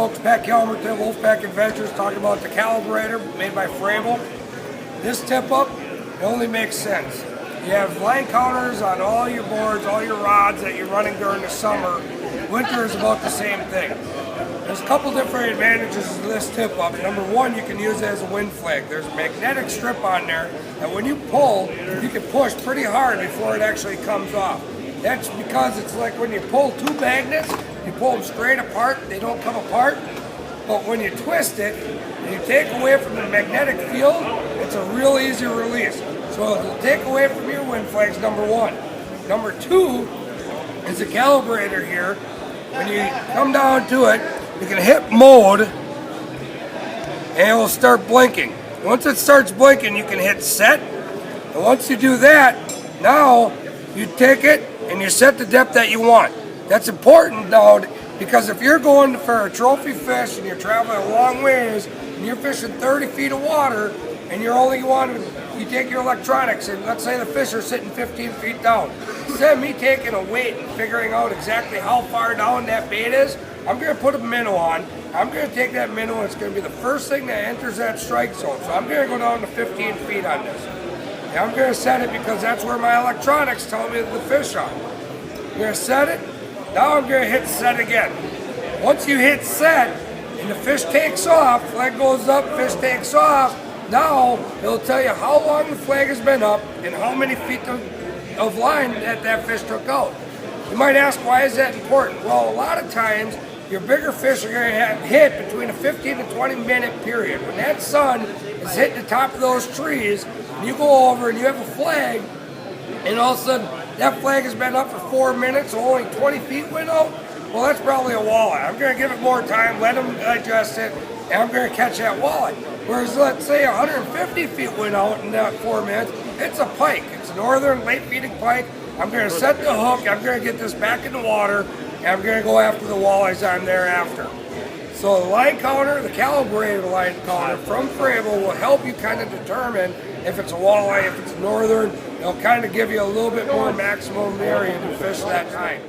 folks, Pat Kelmer, Wolfpack Adventures, talking about the calibrator made by Frabill. This tip-up, it only makes sense. You have line counters on all your boards, all your rods that you're running during the summer. Winter is about the same thing. There's a couple different advantages to this tip-up. Number one, you can use it as a wind flag. There's a magnetic strip on there that when you pull, you can push pretty hard before it actually comes off. That's because it's like when you pull two magnets, you pull them straight apart, they don't come apart. But when you twist it, and you take away from the magnetic field, it's a real easy release. So it'll take away from your wind flags, number one. Number two is the calibrator here. When you come down to it, you can hit mode, and it will start blinking. Once it starts blinking, you can hit set. And once you do that, now you take it and you set the depth that you want. That's important now, because if you're going for a trophy fish and you're traveling a long ways and you're fishing 30 feet of water and you take your electronics and let's say the fish are sitting 15 feet down. Instead of me taking a weight and figuring out exactly how far down that bait is, I'm going to put a minnow on. I'm going to take that minnow and it's going to be the first thing that enters that strike zone. So I'm going to go down to 15 feet on this. And I'm going to set it because that's where my electronics tell me the fish are. I'm going to set it. Now I'm going to hit set again. Once you hit set and the fish takes off, flag goes up, fish takes off, now it'll tell you how long the flag has been up and how many feet of line that fish took out. You might ask, why is that important? Well, a lot of times your bigger fish are going to hit between a 15 to 20 minute period. When that sun is hitting the top of those trees, and you go over and you have a flag, and all of a sudden that flag has been up for 4 minutes, so only 20 feet went out, well, that's probably a walleye. I'm going to give it more time, let them digest it, and I'm going to catch that walleye. Whereas, let's say 150 feet went out in that 4 minutes, it's a pike. It's a northern late feeding pike. I'm going to set the hook, I'm going to get this back in the water, and I'm going to go after the walleyes on thereafter. So the line counter, the calibrated line counter from Frabill will help you kind of determine if it's a walleye, if it's a northern. It'll kind of give you a little bit more maximum area to fish that time.